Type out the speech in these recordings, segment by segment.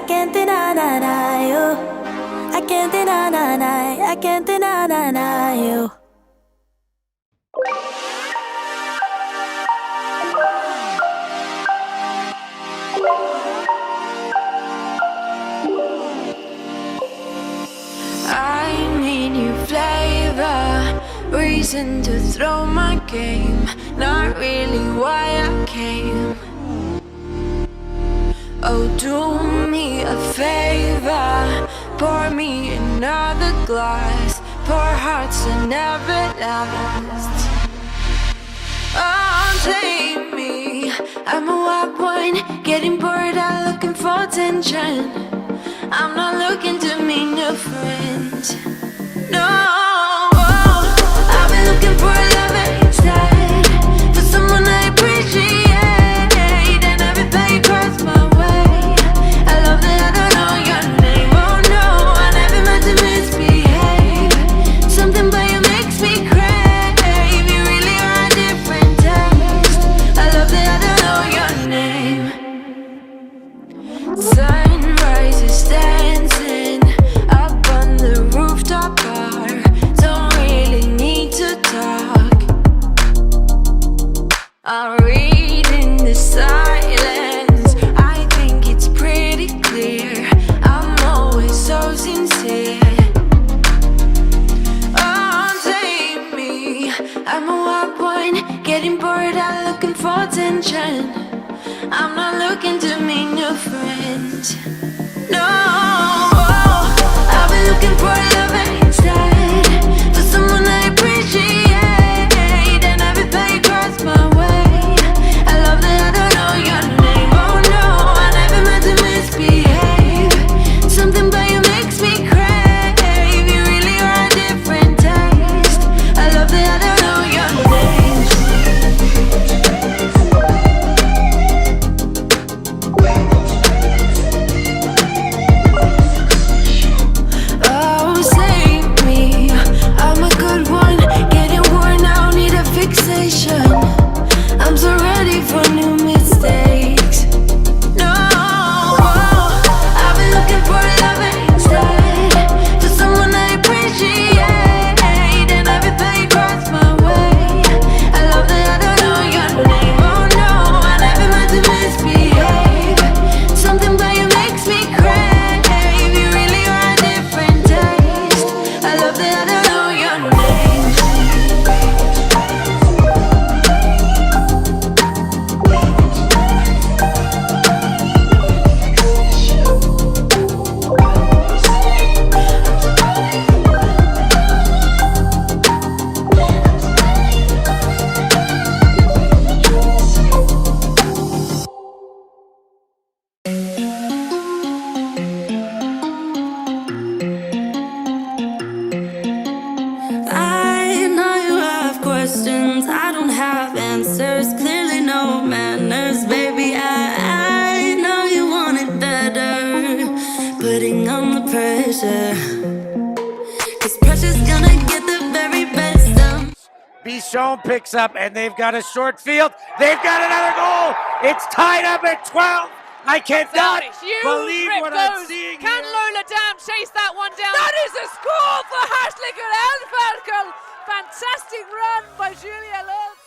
can't deny you. I can't deny you. I need new flavor, reason to throw my game, not really why I came. Oh, do me a favor, pour me another glass, pour hearts that never last. Oh, take me, I'm a wild one, getting bored out looking for attention. I'm not looking to meet new friends. No, I've been looking for a lover instead, for someone I appreciate, and everything across my way. I love that I don't know your name. Oh no, I never meant to misbehave. Something about you makes me crave. You really are a different taste. I love that I don't know your name. Sunrise is dancing up on the rooftop bar. Don't really need to talk. I'm reading the silence. I think it's pretty clear. I'm always so sincere. Oh, take me, I'm a wild one, getting bored out looking for attention. I'm not looking to meet new friends. No, I've been looking for a lover instead, for someone I appreciate, and everything across my way. I love that I don't know your name. Oh no, I never meant to misbehave. Something about you makes me crave. You really are a different taste. I love that I don't know your name. Oh, save me, I'm a good one, getting worn out, need a fixation. I'm so ready for new mistakes. No, I've been looking for a lover instead, for someone I appreciate, and everything across my way. I love that I don't know your name. Oh no, I never meant to misbehave. Something about you makes me crave. You really are a different taste. I love that I don't know your name. I know you have questions, I don't have answers. Clearly no manners, baby. I know you want it better, putting on the pressure, 'cause pressure's gonna get the very best of. Bichon picks up, and they've got a short field. They've got another goal. It's tied up at 12. I cannot believe what I'm seeing Can here. Lola Dam chase that one down? That is a score for Hartlicker Elferkel. Fantastic run by Julia Lutz.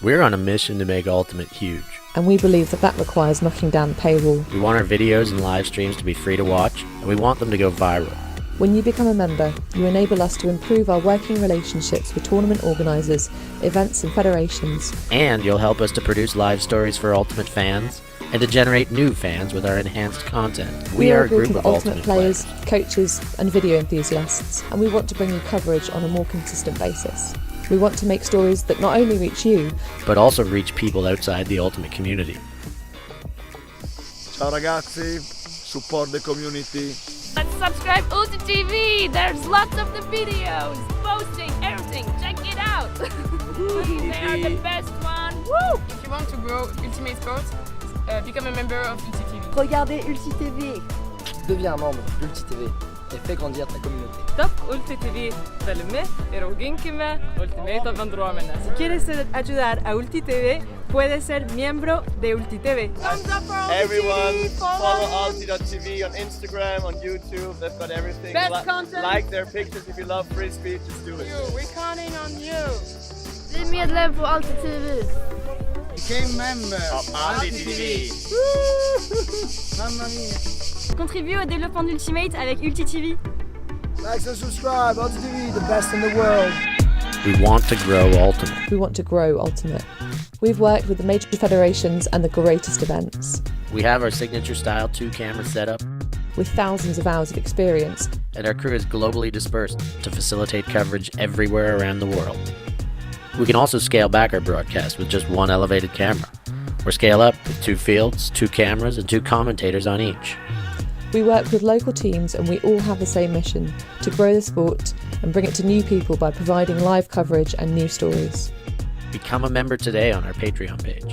We're on a mission to make Ultimate huge. And we believe that requires knocking down the paywall. We want our videos and live streams to be free to watch, and we want them to go viral. When you become a member, you enable us to improve our working relationships with tournament organisers, events and federations. And you'll help us to produce live stories for Ultimate fans, and to generate new fans with our enhanced content. We are a group of Ultimate players, coaches and video enthusiasts, and we want to bring you coverage on a more consistent basis. We want to make stories that not only reach you, but also reach people outside the Ultimate community. Ciao ragazzi, support the community. Let's subscribe ULTI.TV. There's lots of the videos, posting, everything. Check it out. They are the best one. Woo! If you want to grow Ultimate Sport, become a member of ULTI.TV. Regardez ULTI.TV. Deviens un membre ULTI.TV. et fait grandir ta communauté. Top ULTI.TV, filmer, eroginkime, ultimate bendruomenės. Si quieres ayudar a ULTI.TV, puedes ser miembro de ULTI.TV. Everyone, follow ULTI.TV on Instagram, on YouTube. They've got everything. Best content. Like their pictures if you love Frisbee, just do it. We're counting on you. Bli medlem på ULTI.TV. Became member of ULTI.TV. Mamma mia. Contribue au développement d'Ultimate avec ULTI.TV. Like and subscribe, ULTI.TV, the best in the world. We want to grow Ultimate. We want to grow Ultimate. We've worked with the major federations and the greatest events. We have our signature style 2-camera setup, with thousands of hours of experience. And our crew is globally dispersed to facilitate coverage everywhere around the world. We can also scale back our broadcast with just one elevated camera, or scale up with 2 fields, 2 cameras, and 2 commentators on each. We work with local teams and we all have the same mission, to grow the sport and bring it to new people by providing live coverage and new stories. Become a member today on our Patreon page.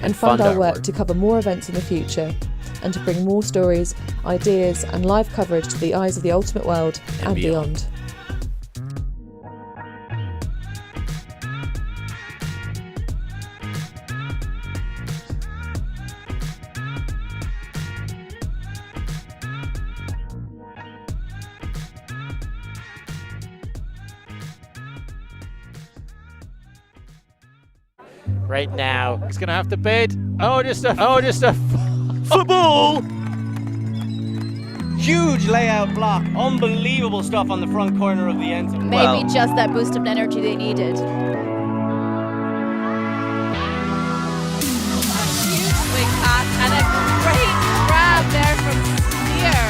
And fund our work to cover more events in the future and to bring more stories, ideas and live coverage to the eyes of the ultimate world and beyond. Right now, he's gonna have to bid. Just a football. Huge layout block, unbelievable stuff on the front corner of the end zone. Maybe just that boost of energy they needed. Huge swing pass and a great grab there from Spear.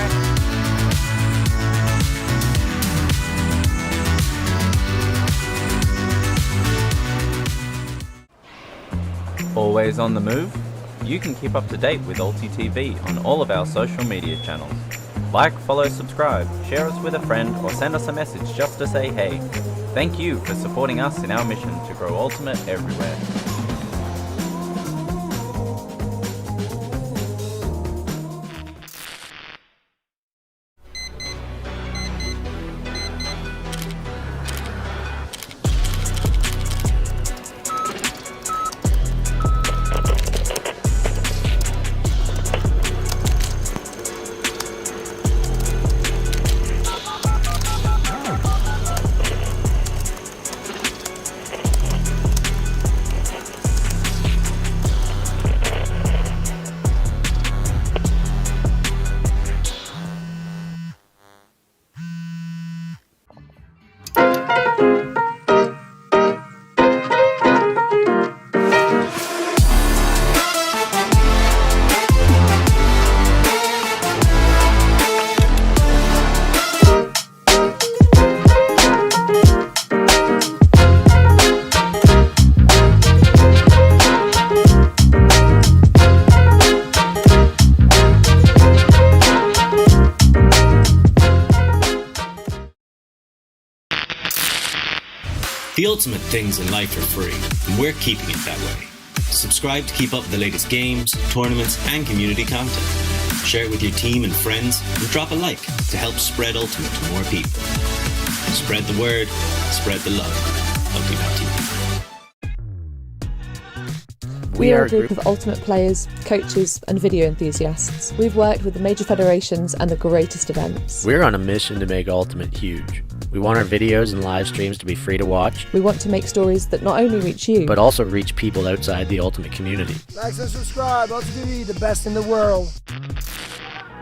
Always on the move? You can keep up to date with ULTI.TV on all of our social media channels. Like, follow, subscribe, share us with a friend, or send us a message just to say hey. Thank you for supporting us in our mission to grow Ultimate everywhere. The ultimate things in life are free, and we're keeping it that way. Subscribe to keep up with the latest games, tournaments, and community content. Share it with your team and friends, and drop a like to help spread Ultimate to more people. Spread the word, spread the love. ULTI.TV. We are a group of Ultimate players, coaches and video enthusiasts. We've worked with the major federations and the greatest events. We're on a mission to make Ultimate huge. We want our videos and live streams to be free to watch. We want to make stories that not only reach you, but also reach people outside the Ultimate community. Like and subscribe, ULTI.TV, the best in the world.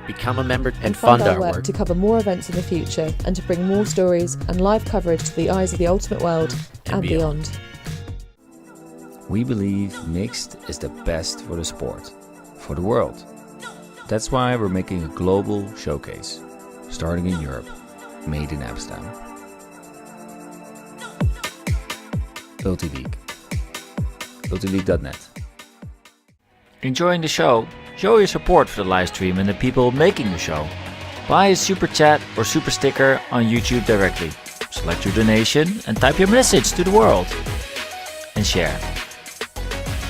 Become a member and fund our work to cover more events in the future and to bring more stories and live coverage to the eyes of the Ultimate world and beyond. We believe mixed is the best for the sport, for the world. That's why we're making a global showcase, starting in Europe, made in Amsterdam. ULTI.TV. ULTI.net. Enjoying the show? Show your support for the live stream and the people making the show. Buy a super chat or super sticker on YouTube directly. Select your donation and type your message to the world. And share.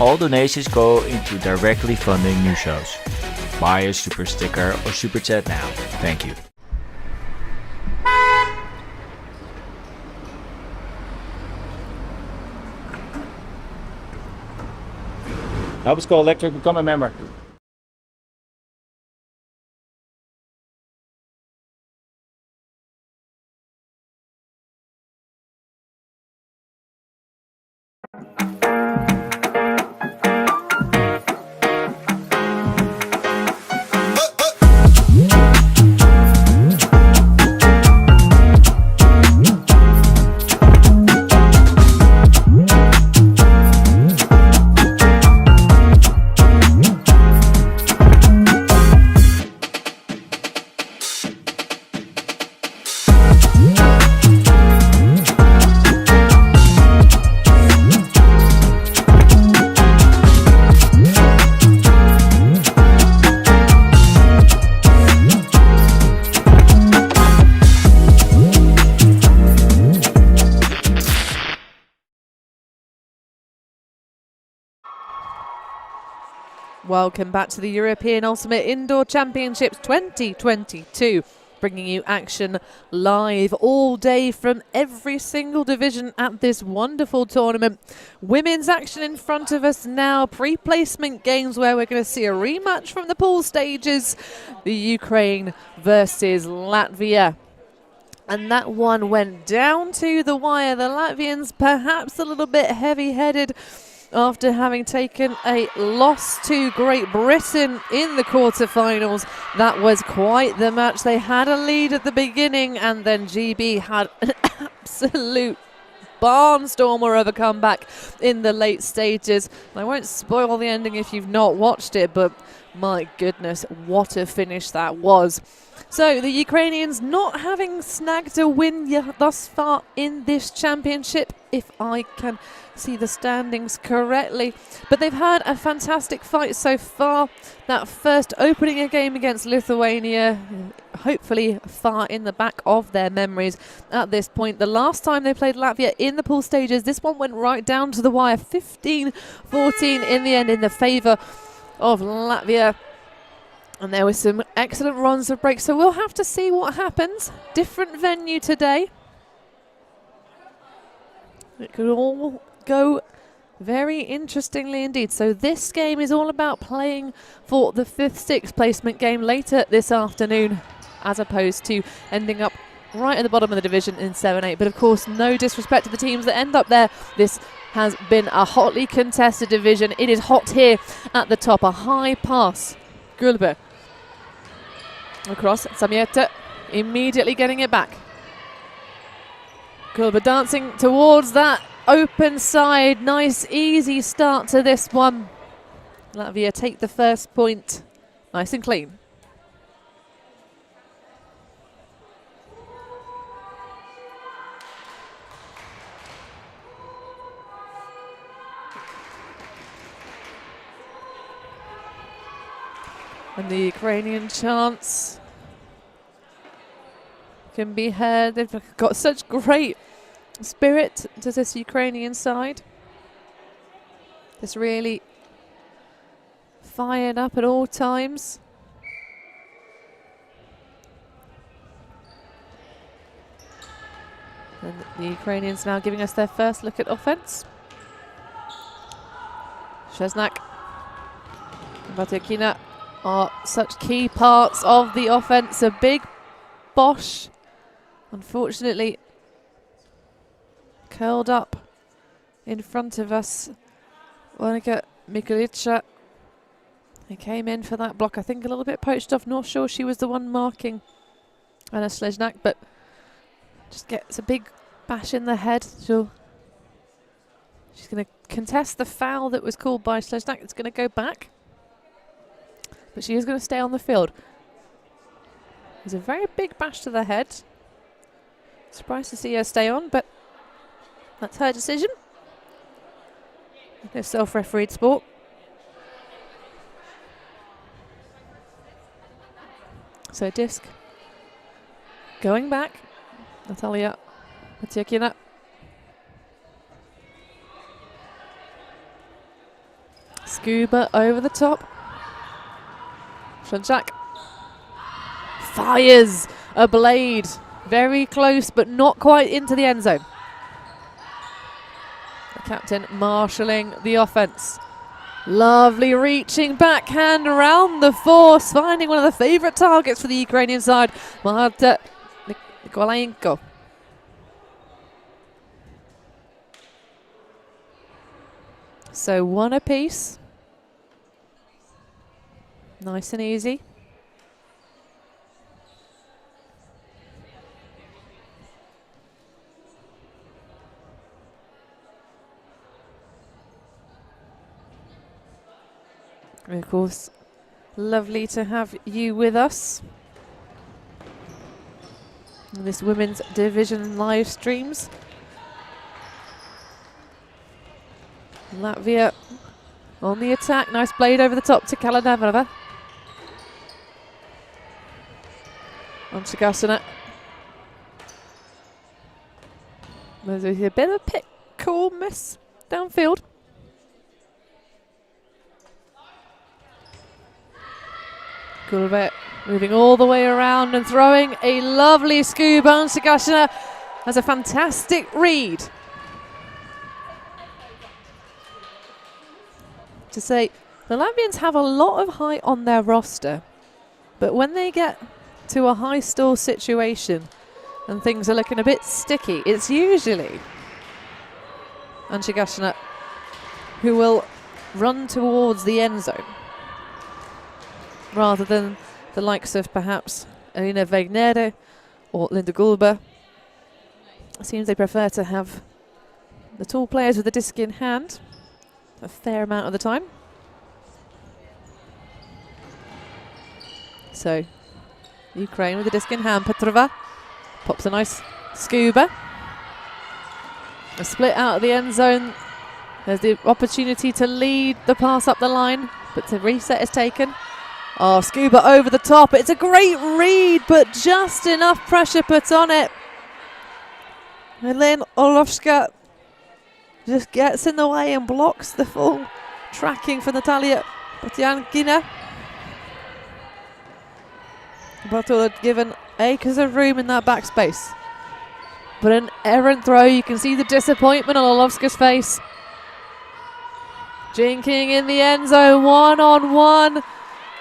All donations go into directly funding new shows. Buy a super sticker or super chat now. Thank you. Help us go electric, become a member. Welcome back to the European Ultimate Indoor Championships 2022, bringing you action live all day from every single division at this wonderful tournament. Women's action in front of us now, pre-placement games where we're going to see a rematch from the pool stages, the Ukraine versus Latvia. And that one went down to the wire. The Latvians perhaps a little bit heavy-headed after having taken a loss to Great Britain in the quarterfinals. That was quite the match. They had a lead at the beginning, and then GB had an absolute barnstormer of a comeback in the late stages. I won't spoil the ending if you've not watched it, but my goodness, what a finish that was. So the Ukrainians not having snagged a win thus far in this championship, if I can see the standings correctly, but they've had a fantastic fight so far. That first opening a game against Lithuania, hopefully far in the back of their memories at this point. The last time they played Latvia in the pool stages, this one went right down to the wire, 15-14 in the end in the favour of Latvia. And there were some excellent runs of breaks, so we'll have to see what happens. Different venue today. It could all go very interestingly indeed. So this game is all about playing for the 5th, 6th placement game later this afternoon, as opposed to ending up right at the bottom of the division in 7-8. But of course, no disrespect to the teams that end up there. This has been a hotly contested division. It is hot here at the top. A high pass. Gulbe across. Samieta immediately getting it back. Gulbe dancing towards that open side. Nice easy start to this one. Latvia take the first point nice and clean. And the Ukrainian chants can be heard. They've got such great spirit to this Ukrainian side. It's really fired up at all times. And the Ukrainians now giving us their first look at offense. Sheznak, Batyakina are such key parts of the offense. A big Bosch, unfortunately, curled up in front of us. Monika Mikolica, he came in for that block. I think a little bit poached off. Not sure she was the one marking Anna Sleznak, but just gets a big bash in the head. She's going to contest the foul that was called by Sleznak. It's going to go back, but she is going to stay on the field. It's a very big bash to the head. Surprised to see her stay on, but that's her decision. No self-refereed sport. So disc going back. Natalia Matyakina. Scuba over the top. Shanchak fires a blade. Very close, but not quite into the end zone. The captain marshalling the offense. Lovely reaching backhand around the force, finding one of the favourite targets for the Ukrainian side, Marta Nikolaenko. So 1 apiece. Nice and easy. And of course, lovely to have you with us in this women's division live streams. Latvia on the attack. Nice blade over the top to Kaladavova. On to Gasana. There's a bit of a pick, cool miss downfield. Gulbet moving all the way around and throwing a lovely scuba. On to Gasana has a fantastic read. To say the Latvians have a lot of height on their roster, but when they get to a high stall situation and things are looking a bit sticky, it's usually Antti Gasana who will run towards the end zone rather than the likes of perhaps Elina Wegnere or Linda Gulber. It seems they prefer to have the tall players with the disc in hand a fair amount of the time. So Ukraine with the disc in hand. Petrova pops a nice scuba. A split out of the end zone. There's the opportunity to lead the pass up the line, but the reset is taken. Oh, scuba over the top. It's a great read, but just enough pressure put on it. Helene Orlovska just gets in the way and blocks the full tracking for Natalia Potyankina. Bartolo had given acres of room in that backspace. But an errant throw, you can see the disappointment on Orlovska's face. Jinking in the end zone, 1-on-1.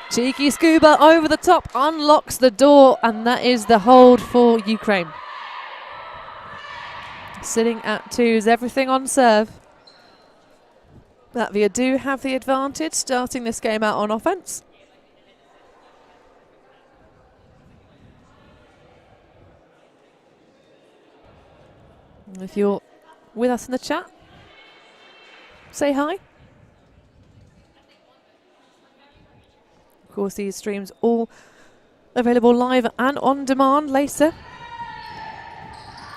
Cheeky scuba over the top, unlocks the door, and that is the hold for Ukraine. Sitting at 2s, everything on serve. Latvia do have the advantage, starting this game out on offense. If you're with us in the chat, say hi. Of course, these streams all available live and on demand later.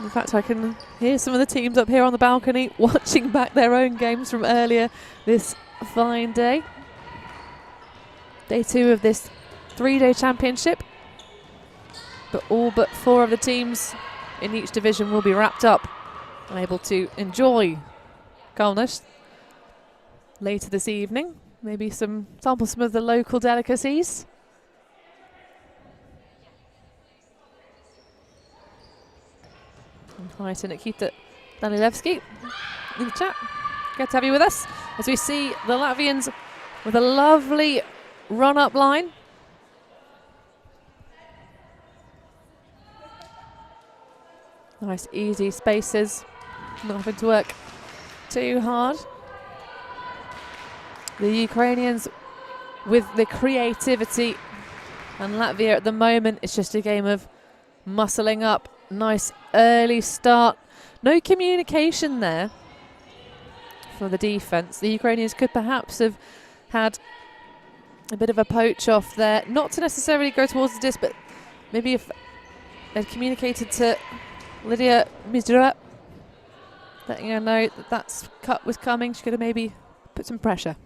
In fact, I can hear some of the teams up here on the balcony watching back their own games from earlier this fine day. Day 2 of this 3-day championship. But all but 4 of the teams in each division will be wrapped up, able to enjoy Kaunas later this evening. Maybe sample some of the local delicacies. Hi to Nikita Danilevsky in the chat. Good to have you with us as we see the Latvians with a lovely run-up line. Nice easy spaces, not having to work too hard. The Ukrainians with the creativity, and Latvia at the moment it's just a game of muscling up. Nice early start. No communication there for the defense. The Ukrainians could perhaps have had a bit of a poach off there, not to necessarily go towards the disc, but maybe if they'd communicated to Lydia Mizdra, letting her know that cut was coming, she could have maybe put some pressure.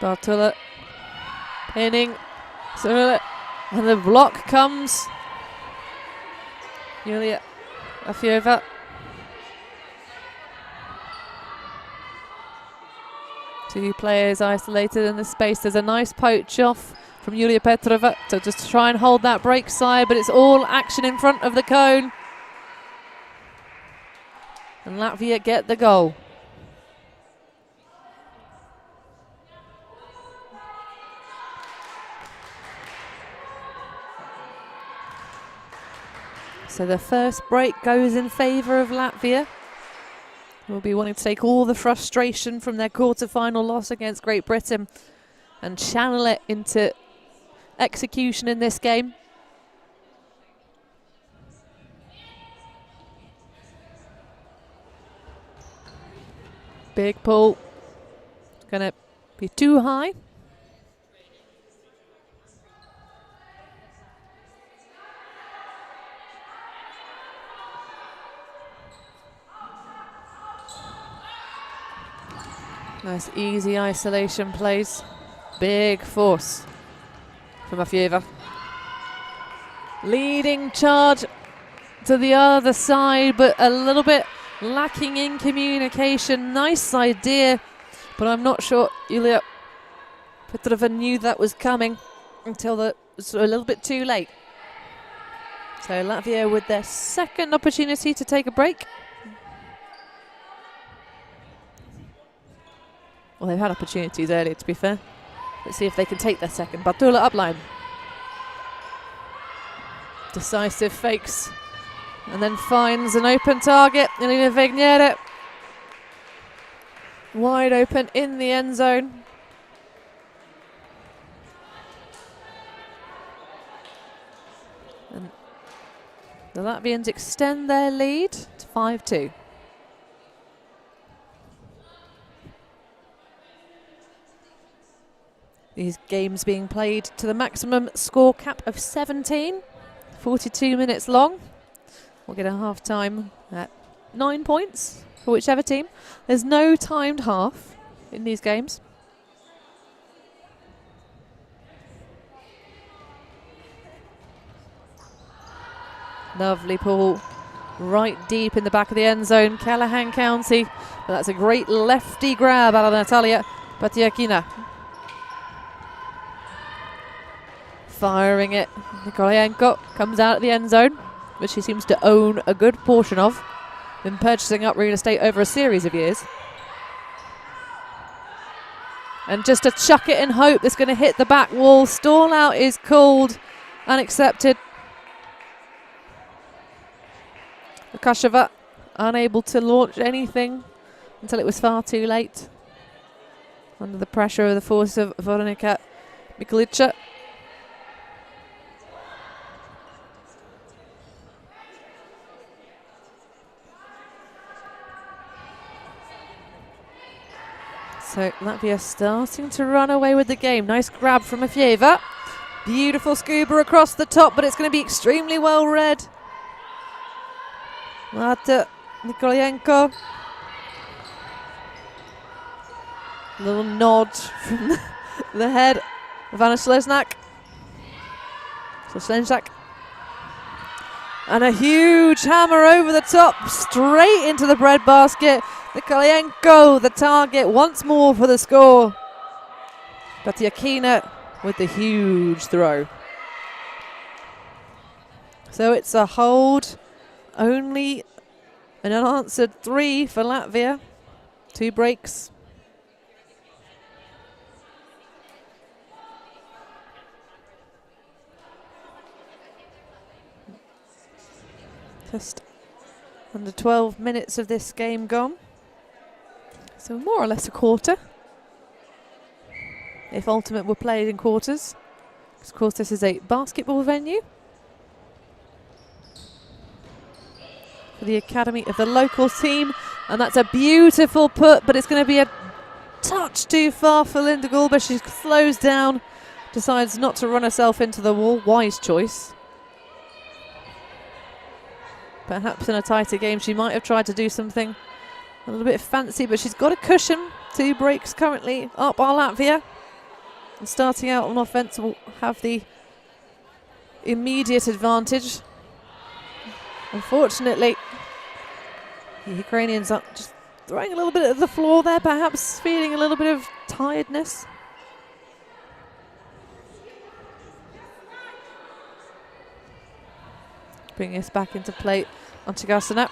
Bartula pinning Cyrilla, and the block comes. Yulia Afiova. Two players isolated in the space. There's a nice poach off from Yulia Petrova to just try and hold that break side, but it's all action in front of the cone. And Latvia get the goal. So the first break goes in favour of Latvia. Will be wanting to take all the frustration from their quarter-final loss against Great Britain and channel it into execution in this game. Big pull. It's going to be too high. Nice easy isolation plays. Big force from Afieva. Leading charge to the other side, but a little bit lacking in communication. Nice idea, but I'm not sure Yulia Petrova knew that was coming until it was a little bit too late. So Latvia with their second opportunity to take a break. Well, they've had opportunities earlier, to be fair. Let's see if they can take their second. Bartula upline. Decisive fakes. And then finds an open target. Elena Vignera. Wide open in the end zone. And the Latvians extend their lead to 5-2. These games being played to the maximum score cap of 17, 42 minutes long. We'll get a half time at 9 points for whichever team. There's no timed half in these games. Lovely pull right deep in the back of the end zone. Callahan County. But that's a great lefty grab out of Natalia Patiakina. Firing it. Nikolayenko comes out at the end zone, which he seems to own a good portion of. Been purchasing up real estate over a series of years. And just to chuck it and hope it's going to hit the back wall. Stall out is called and accepted. Lukasheva unable to launch anything until it was far too late. Under the pressure of the force of Veronika Miklica. So Latvia starting to run away with the game. Nice grab from Afieva. Beautiful scuba across the top, but it's going to be extremely well read. Marta Nikolayenko. Little nod from the head of Anna Schlesnak. And a huge hammer over the top, straight into the breadbasket. Nikolayenko, the target once more for the score. Patiakina with the huge throw. So it's a hold. Only an unanswered 3 for Latvia. 2 breaks. Just under 12 minutes of this game gone. So more or less a quarter. If Ultimate were played in quarters. Because of course this is a basketball venue. For the academy of the local team. And that's a beautiful put, but it's going to be a touch too far for Linda Gulber. She slows down, decides not to run herself into the wall. Wise choice. Perhaps in a tighter game she might have tried to do something a little bit fancy, but she's got a cushion. 2 breaks currently up by Latvia. And starting out on offense will have the immediate advantage. Unfortunately, the Ukrainians are just throwing a little bit at the floor there, perhaps feeling a little bit of tiredness. Bring us back into play on Chigasana.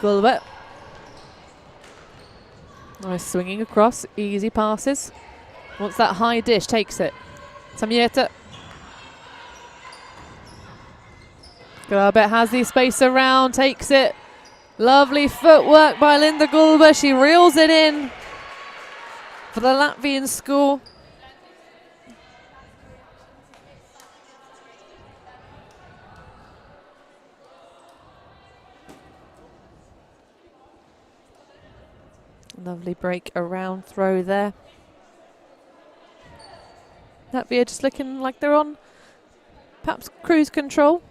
Gulbet. Nice swinging across, easy passes. Wants that high dish, takes it. Samieta. Grabet has the space around, takes it. Lovely footwork by Linda Gulba. She reels it in for the Latvian score. Lovely break around throw there. Latvia just looking like they're on perhaps cruise control.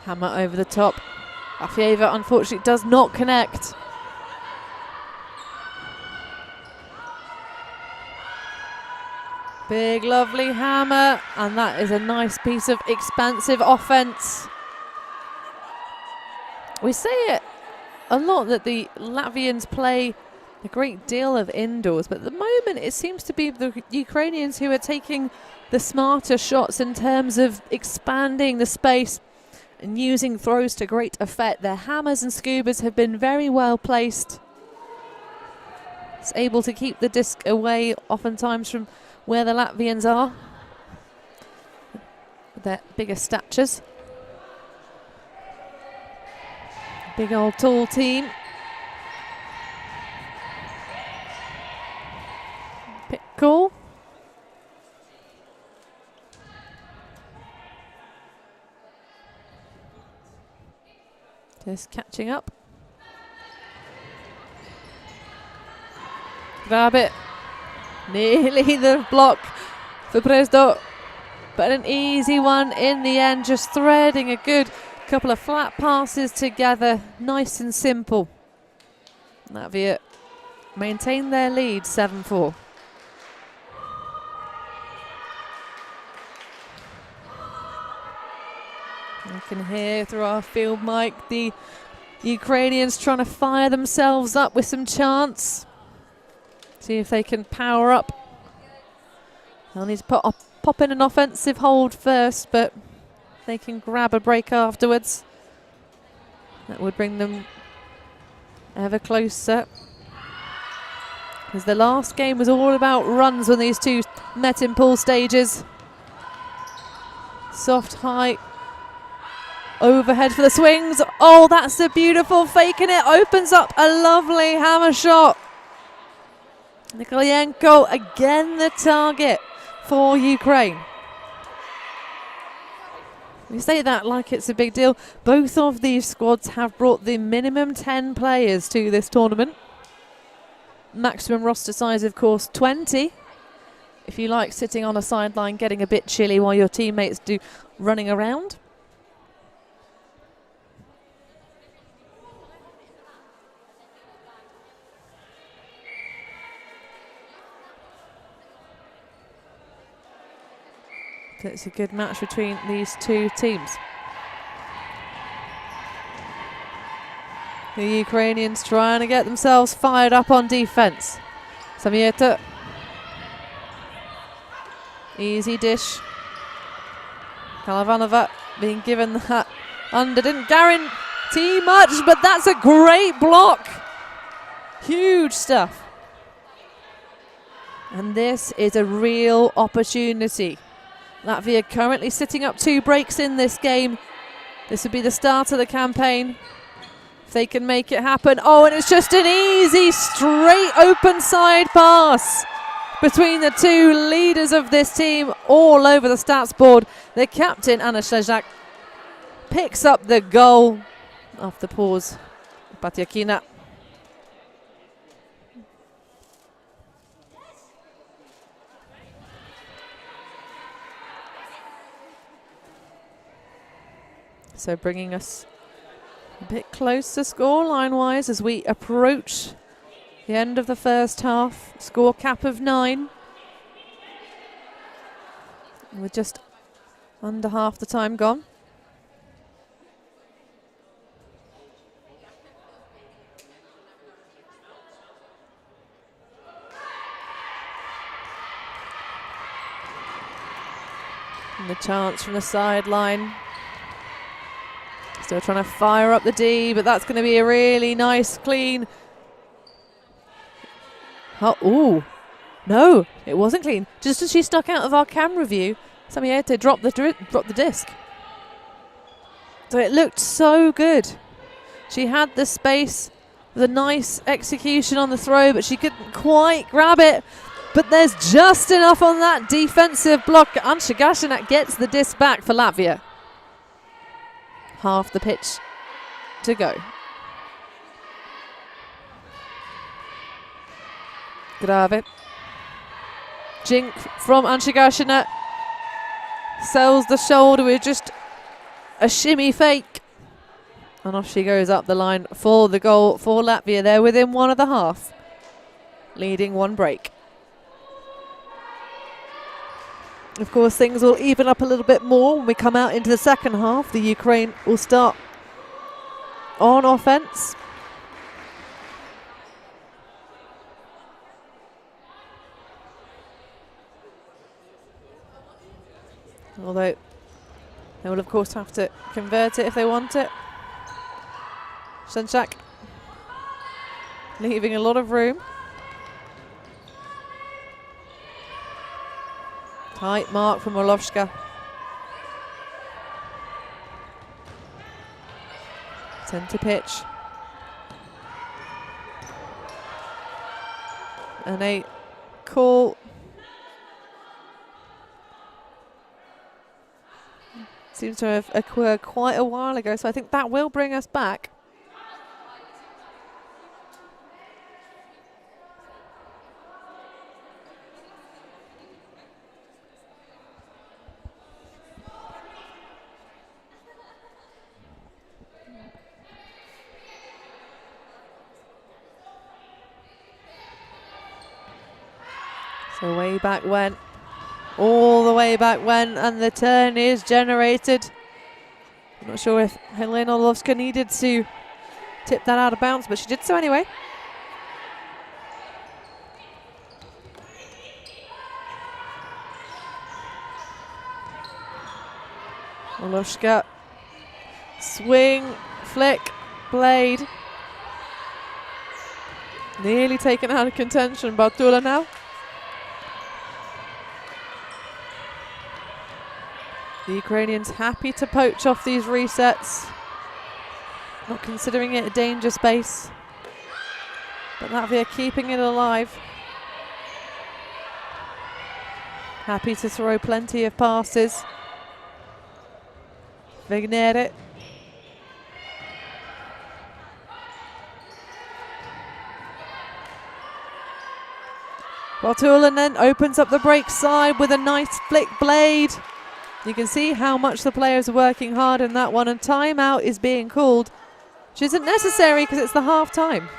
Hammer over the top. Afieva unfortunately does not connect. Big lovely hammer, and that is a nice piece of expansive offense. We say it a lot that the Latvians play a great deal of indoors, but at the moment it seems to be the Ukrainians who are taking the smarter shots in terms of expanding the space and using throws to great effect. Their hammers and scubas have been very well placed. It's able to keep the disc away oftentimes from where the Latvians are, with their bigger statures. Big old tall team. Pick call. Just catching up. Grab it. Nearly the block for Presdo, but an easy one in the end, just threading a good couple of flat passes together, nice and simple. Latvia maintain their lead 7-4. You can hear through our field mic the Ukrainians trying to fire themselves up with some chants. See if they can power up. They'll need to pop in an offensive hold first, but they can grab a break afterwards. That would bring them ever closer. Because the last game was all about runs when these two met in pool stages. Soft, high, overhead for the swings. Oh, that's a beautiful fake, and it opens up a lovely hammer shot. Nikolayenko again the target for Ukraine. We say that like it's a big deal. Both of these squads have brought the minimum 10 players to this tournament. Maximum roster size, of course, 20. If you like sitting on a sideline getting a bit chilly while your teammates do running around. It's a good match between these two teams. The Ukrainians trying to get themselves fired up on defense. Samieta. Easy dish. Kalavanova being given that under. Didn't guarantee much, but that's a great block. Huge stuff. And this is a real opportunity. Latvia currently sitting up 2 breaks in this game. This would be the start of the campaign. If they can make it happen. Oh, and it's just an easy, straight, open side pass between the two leaders of this team all over the stats board. The captain, Anna Slezak, picks up the goal after pause. Patyakina. So bringing us a bit closer scoreline-wise as we approach the end of the first half. Score cap of 9. With just Under half the time gone. And the chance from the sideline. Still trying to fire up the D, but that's going to be a really nice, clean. Oh, ooh. No, it wasn't clean. Just as she stuck out of our camera view, Samiete dropped the disc. So it looked so good. She had the space, the nice execution on the throw, but she couldn't quite grab it. But there's just enough on that defensive block. Ansha Gashinak gets the disc back for Latvia. Half the pitch to go. Grave. Jink from Ansha Gashinak. Sells the shoulder with just a shimmy fake. And off she goes up the line for the goal for Latvia. They're within 1.5. Leading 1 break. Of course, things will even up a little bit more when we come out into the second half. The Ukraine will start on offense. Although they will, of course, have to convert it if they want it. Shenchak leaving a lot of room. Tight mark from Orlovska. Centre pitch. And a call. Seems to have occurred quite a while ago, so I think that will bring us back. So way back when, all the way back when, and the turn is generated. I'm not sure if Helena Orlovska needed to tip that out of bounds, but she did so anyway. Orlovska, swing, flick, blade. Nearly taken out of contention, Bartula now. The Ukrainians happy to poach off these resets, not considering it a danger space, but Latvia keeping it alive. Happy to throw plenty of passes. Vignere. Bartulan then opens up the break side with a nice flick blade. You can see how much the players are working hard in that one, and timeout is being called, which isn't necessary because it's the half time.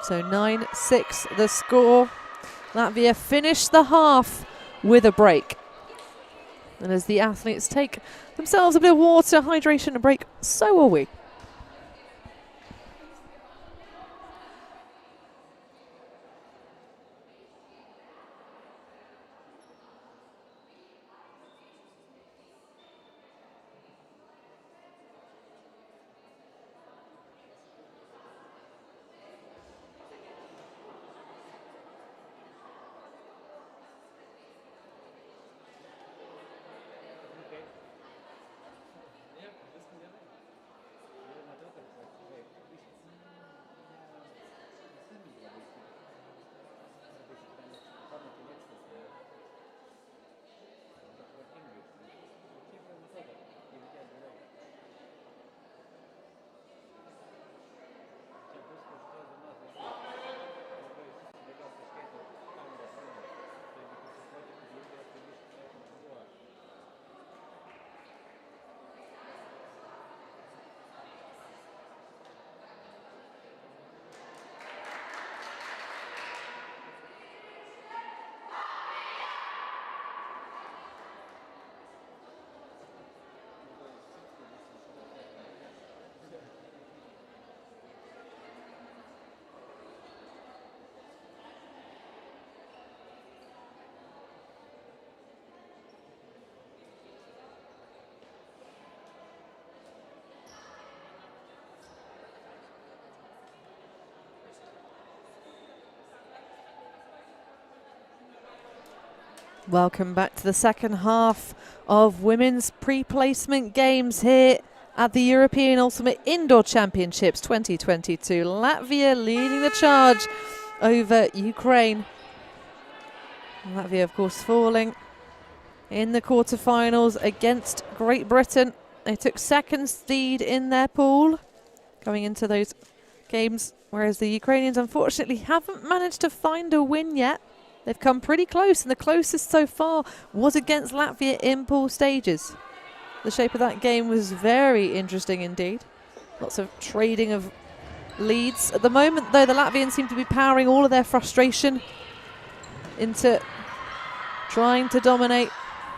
So 9-6 the score. Latvia finished the half with a break. And as the athletes take themselves a bit of water, hydration and break, so are we. Welcome back to the second half of women's pre-placement games here at the European Ultimate Indoor Championships 2022. Latvia leading the charge over Ukraine. Latvia, of course, falling in the quarterfinals against Great Britain. They took second seed in their pool going into those games, whereas the Ukrainians unfortunately haven't managed to find a win yet. They've come pretty close, and the closest so far was against Latvia in pool stages. The shape of that game was very interesting indeed. Lots of trading of leads. At the moment, though, the Latvians seem to be powering all of their frustration into trying to dominate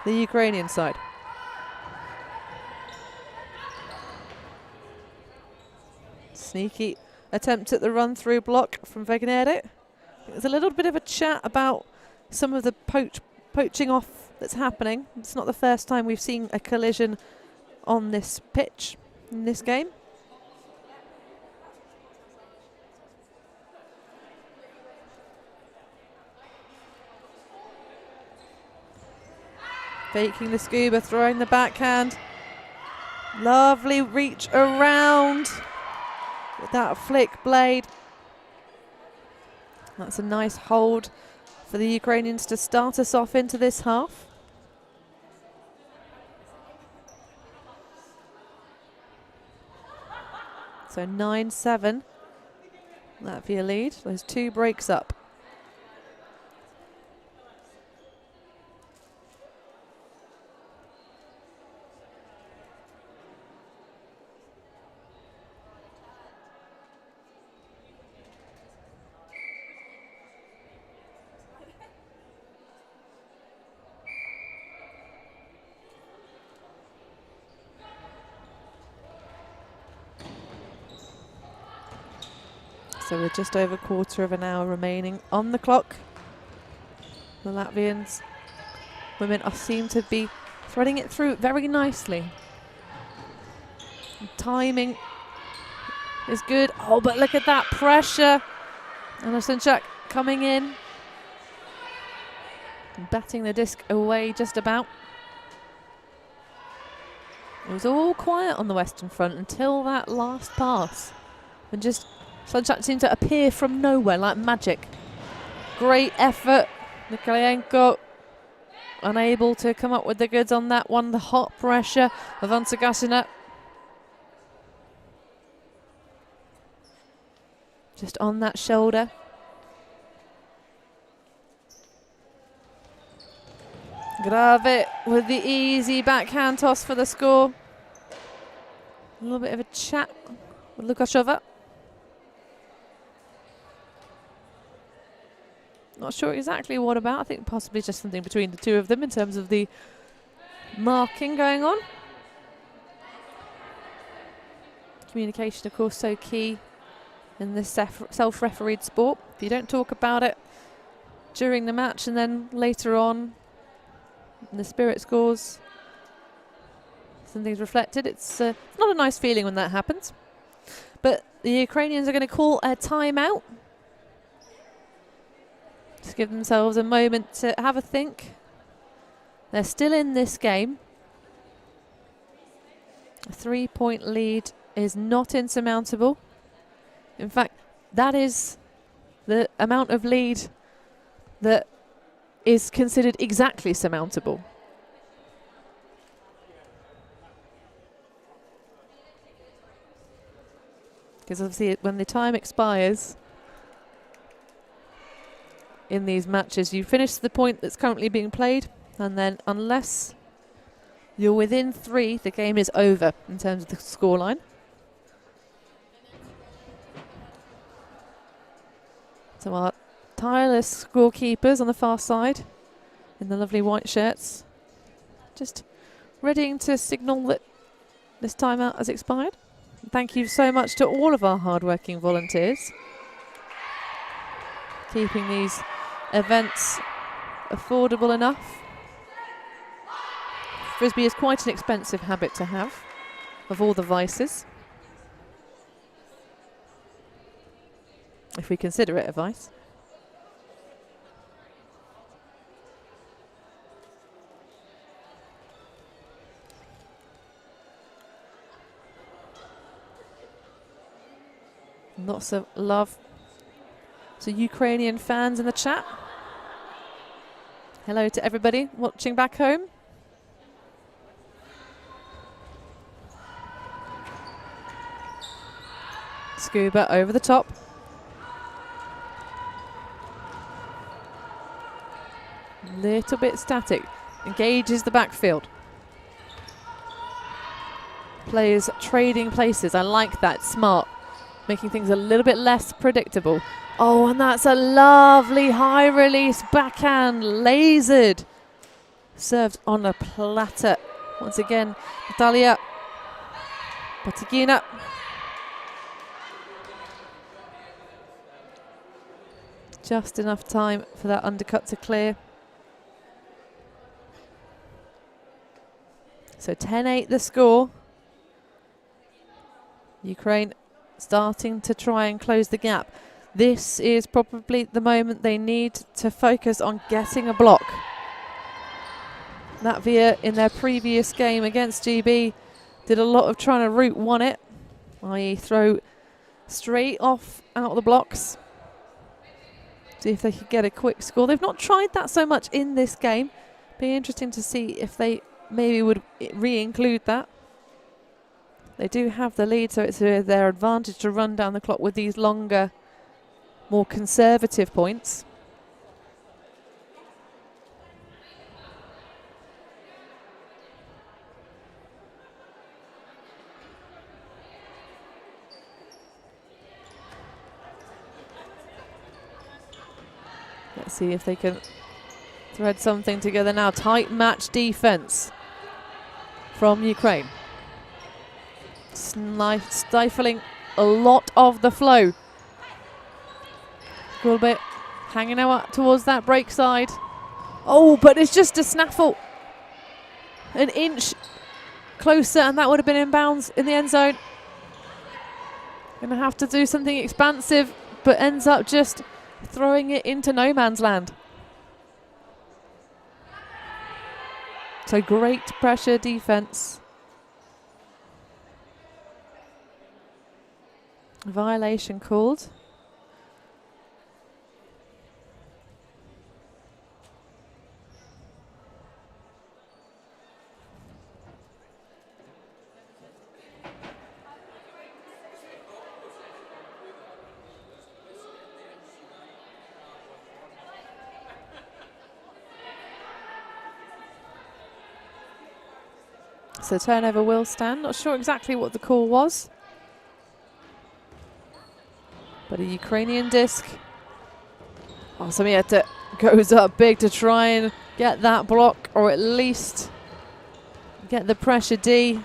the Ukrainian side. Sneaky attempt at the run-through block from Wegener. There's a little bit of a chat about some of the poaching off that's happening. It's not the first time we've seen a collision on this pitch in this game. Faking the scuba, throwing the backhand. Lovely reach around with that flick blade. That's a nice hold for the Ukrainians to start us off into this half. So 9-7, Latvia lead. Those 2 breaks up. So with just over a quarter of an hour remaining on the clock, the Latvians women seem to be threading it through very nicely. The timing is good. Oh, but look at that pressure. Anasenchak coming in, batting the disc away just about. It was all quiet on the Western Front until that last pass, and just Sunshine seemed to appear from nowhere like magic. Great effort. Nikolaenko unable to come up with the goods on that one. The hot pressure of Antagasina. Just on that shoulder. Grave with the easy backhand toss for the score. A little bit of a chat with Lukashova. Not sure exactly what about. I think possibly just something between the two of them in terms of the marking going on. Communication, of course, so key in this self-refereed sport. If you don't talk about it during the match and then later on in the spirit scores, something's reflected. It's not a nice feeling when that happens. But the Ukrainians are going to call a timeout. Just give themselves a moment to have a think. They're still in this game. A 3-point lead is not insurmountable. In fact, that is the amount of lead that is considered exactly surmountable. Because obviously when the time expires in these matches, you finish the point that's currently being played, and then unless you're within 3, the game is over in terms of the scoreline. So our tireless scorekeepers on the far side in the lovely white shirts, just readying to signal that this timeout has expired. Thank you so much to all of our hard-working volunteers, keeping these events affordable enough. Frisbee is quite an expensive habit to have, of all the vices, if we consider it a vice. Lots of love to Ukrainian fans in the chat. Hello to everybody watching back home. Scuba over the top. Little bit static. Engages the backfield. Players trading places. I like that. Smart. Making things a little bit less predictable. Oh, and that's a lovely high release backhand. Lasered. Served on a platter. Once again, Natalia Batigina. Just enough time for that undercut to clear. So 10-8 the score. Ukraine starting to try and close the gap. This is probably the moment they need to focus on getting a block. Latvia in their previous game against GB did a lot of trying to route one it, i.e. throw straight off out of the blocks. See if they could get a quick score. They've not tried that so much in this game. Be interesting to see if they maybe would re-include that. They do have the lead, so it's their advantage to run down the clock with these longer, more conservative points. Let's see if they can thread something together now. Tight match defense from Ukraine. Stifling a lot of the flow. A little bit hanging out towards that break side. Oh, but it's just a snaffle. An inch closer and that would have been in bounds in the end zone. Gonna have to do something expansive, but ends up just throwing it into no man's land. So great pressure defense. Violation called. So turnover will stand. Not sure exactly what the call was. But a Ukrainian disc. Oh, Samieta goes up big to try and get that block, or at least get the pressure D.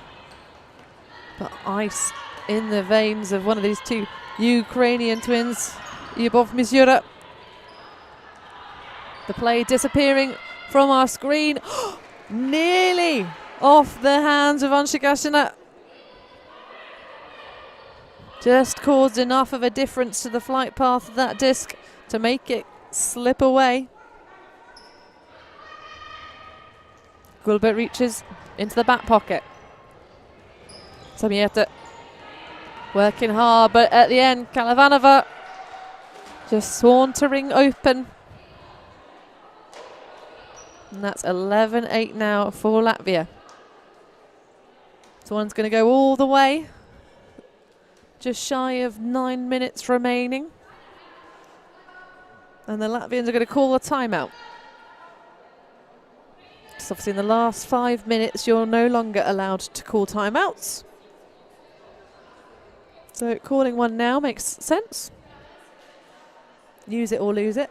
But ice in the veins of one of these two Ukrainian twins, Yubov Mizyura. The play disappearing from our screen. Nearly off the hands of Anshikashina. Just caused enough of a difference to the flight path of that disc to make it slip away. Gulbert reaches into the back pocket. Samieta working hard, but at the end, Kalavanova just sauntering open. And that's 11-8 now for Latvia. So one's going to go all the way. Just shy of 9 minutes remaining. And the Latvians are going to call a timeout. So obviously in the last 5 minutes, you're no longer allowed to call timeouts. So calling one now makes sense. Use it or lose it.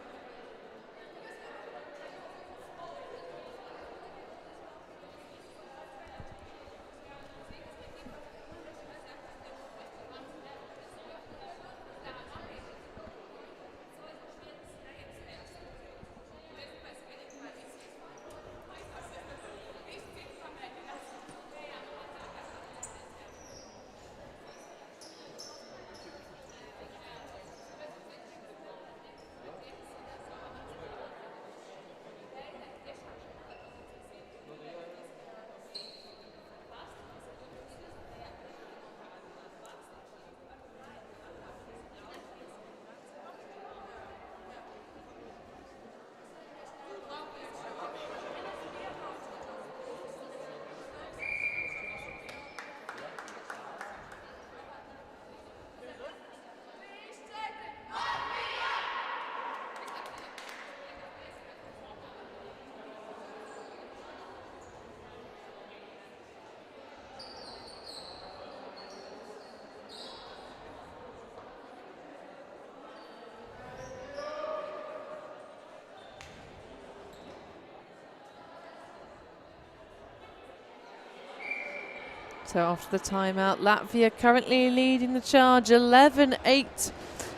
So after the timeout, Latvia currently leading the charge 11-8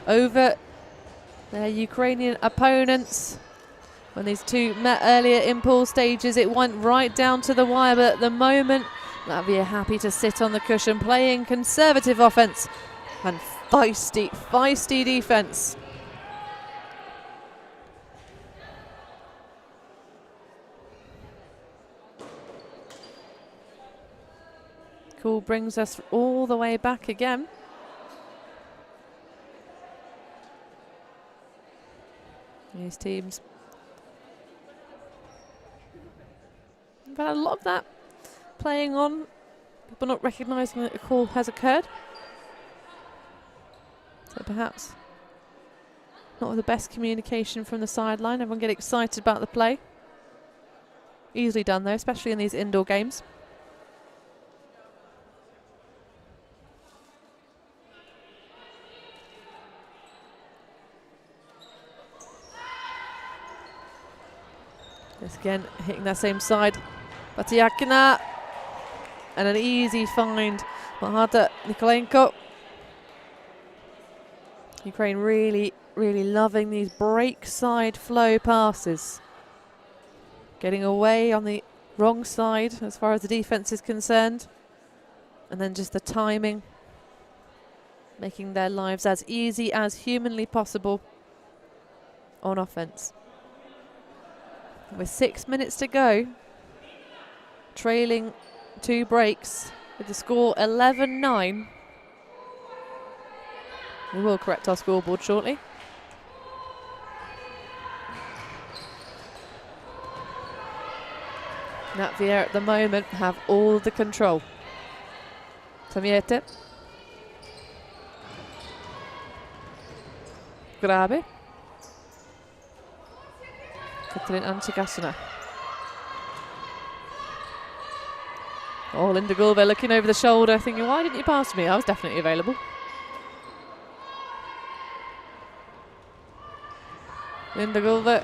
over their Ukrainian opponents. When these two met earlier in pool stages, it went right down to the wire, but at the moment, Latvia happy to sit on the cushion, playing conservative offense and feisty defense. Call brings us all the way back again. These teams have had a lot of that playing on, people not recognising that a call has occurred. So perhaps not the best communication from the sideline. Everyone get excited about the play. Easily done though, especially in these indoor games. This again, hitting that same side. Batiakina. And an easy find. Mahata Nikolenko. Ukraine really loving these break side flow passes. Getting away on the wrong side as far as the defense is concerned. And then just the timing. Making their lives as easy as humanly possible on offense. With 6 minutes to go, trailing 2 breaks with the score 11-9. We will correct our scoreboard shortly. Latvia at the moment have all the control. Tamiete. Grabe. Katrin Antikasana. Oh, Linda Gulve looking over the shoulder, thinking, why didn't you pass me? I was definitely available. Linda Gulve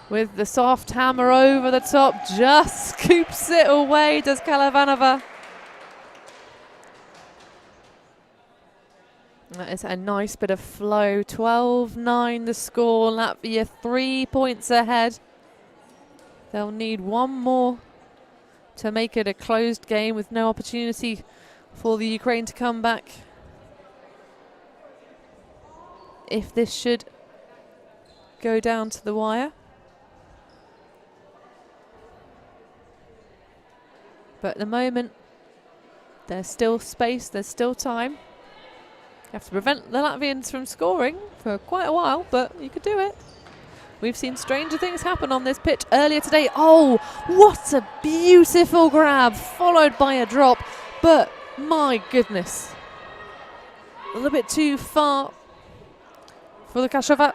with the soft hammer over the top, just scoops it away, does Kalavanova. That is a nice bit of flow. 12-9 the score. Latvia 3 points ahead. They'll need one more to make it a closed game with no opportunity for the Ukraine to come back. If this should go down to the wire. But at the moment, there's still space, there's still time. You have to prevent the Latvians from scoring for quite a while, but you could do it. We've seen stranger things happen on this pitch earlier today. Oh, what a beautiful grab, followed by a drop. But my goodness, a little bit too far for the Kashova.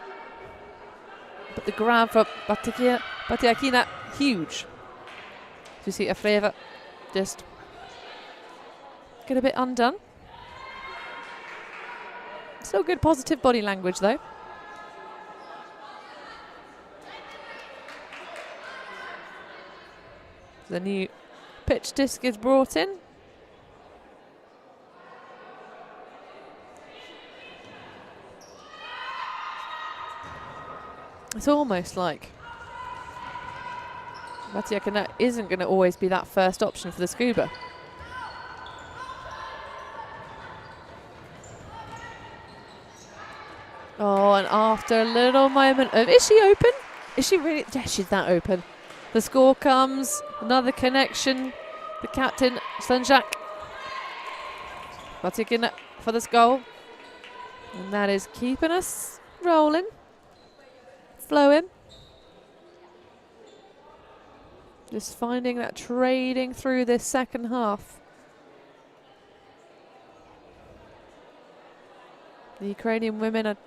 But the grab for Batiakina, huge. You see Afreva just get a bit undone. Still good positive body language though. The new pitch disc is brought in. It's almost like Batiakina isn't going to always be that first option for the scuba. Oh, and after a little moment of, is she open? Is she really? Yes, she's that open. The score comes, another connection. The captain, Slenjak. Batiakina for this goal. And that is keeping us rolling. Flowing. Just finding that trading through this second half. The Ukrainian women are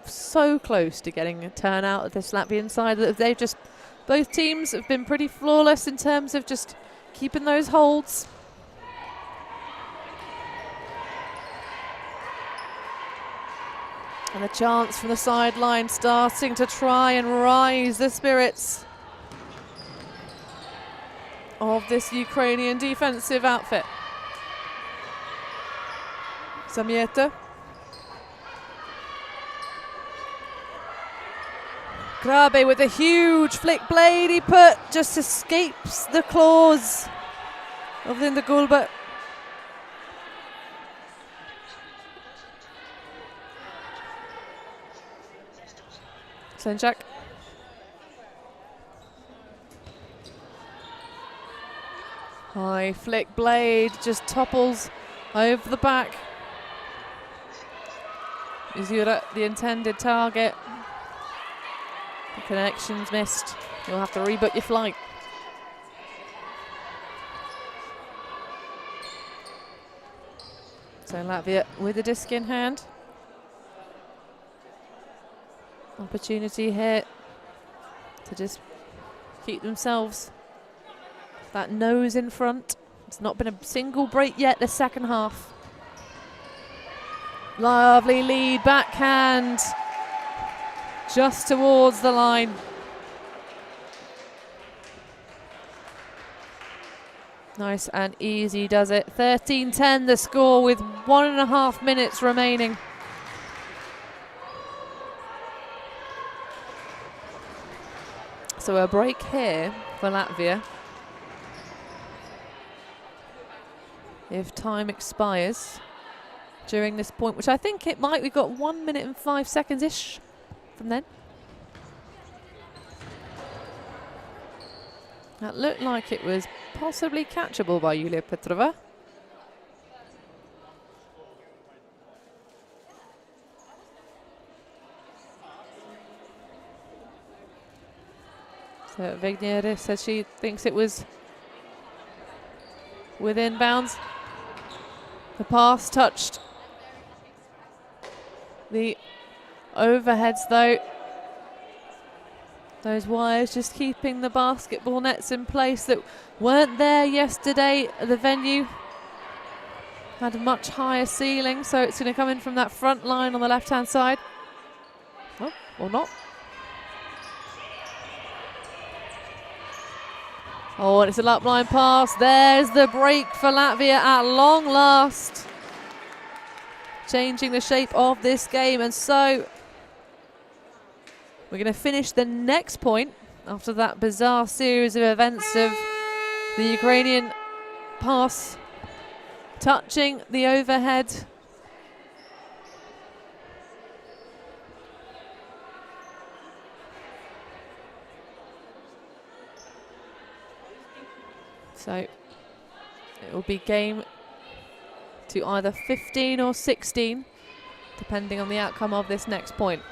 so close to getting a turn out of this Latvian side that they've just, both teams have been pretty flawless in terms of just keeping those holds. And a chance from the sideline starting to try and rise the spirits of this Ukrainian defensive outfit. Zamieta. Grabe with a huge flick blade he put, just escapes the claws of Linda Gulbert. Senchak. High flick blade just topples over the back. Izura, the intended target. The connection's missed. You'll have to rebook your flight. So Latvia with the disc in hand. Opportunity here to just keep themselves that nose in front. It's not been a single break yet this second half. Lovely lead backhand just towards the line. Nice and easy does it. 13-10 the score with 1.5 minutes remaining. So a break here for Latvia. If time expires during this point, which I think it might, we've got 1 minute and 5 seconds-ish from then. That looked like it was possibly catchable by Yulia Petrova. So Vigniere says she thinks it was within bounds. The pass touched the overheads though. Those wires just keeping the basketball nets in place that weren't there yesterday at the venue. Had a much higher ceiling, so it's going to come in from that front line on the left-hand side. Oh, or not. Oh, and it's a lap line pass. There's the break for Latvia at long last. Changing the shape of this game. And so we're going to finish the next point after that bizarre series of events of the Ukrainian pass touching the overhead. So it will be game to either 15 or 16, depending on the outcome of this next point.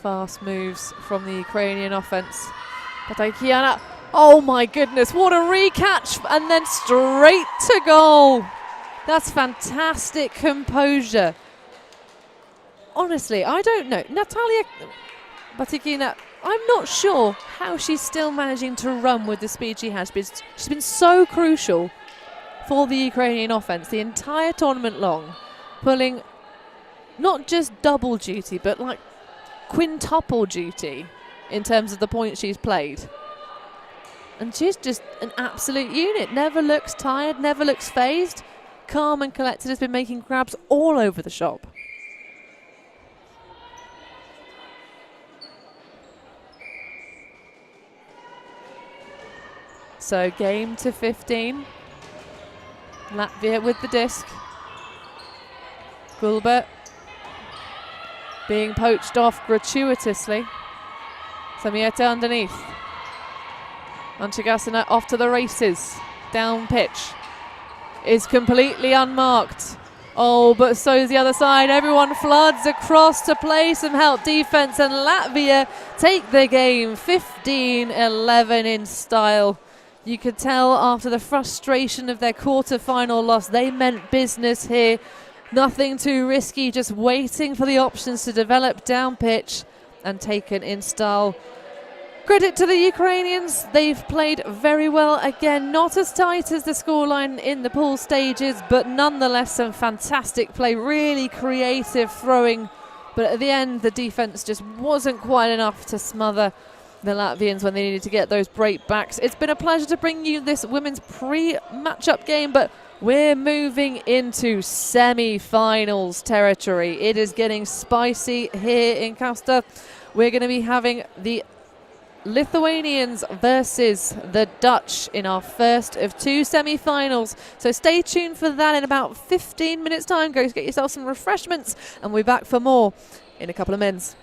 Fast moves from the Ukrainian offense. Pataikiana, oh my goodness, what a recatch, and then straight to goal. That's fantastic composure. Honestly, I don't know. Natalia Batikina, I'm not sure how she's still managing to run with the speed she has. She's been so crucial for the Ukrainian offense the entire tournament long, pulling not just double duty, but like quintuple duty in terms of the points she's played. And she's just an absolute unit. Never looks tired, never looks phased. Calm and collected, has been making grabs all over the shop. So game to 15. Latvia with the disc. Gulbert being poached off gratuitously. Samieta underneath. Anchigasina off to the races. Down pitch. Is completely unmarked. Oh, but so's the other side. Everyone floods across to play some help defense, and Latvia take the game 15-11 in style. You could tell after the frustration of their quarter-final loss, they meant business here. Nothing too risky, just waiting for the options to develop down pitch and taken in style. Credit to the Ukrainians. They've played very well again. Not as tight as the scoreline in the pool stages, but nonetheless some fantastic play. Really creative throwing. But at the end, the defense just wasn't quite enough to smother the Latvians when they needed to get those breakbacks. It's been a pleasure to bring you this women's pre-matchup game, but we're moving into semi-finals territory. It is getting spicy here in KAUSTA. We're going to be having the Lithuanians versus the Dutch in our first of 2 semi-finals. So stay tuned for that in about 15 minutes time. Go get yourself some refreshments and we'll be back for more in a couple of minutes.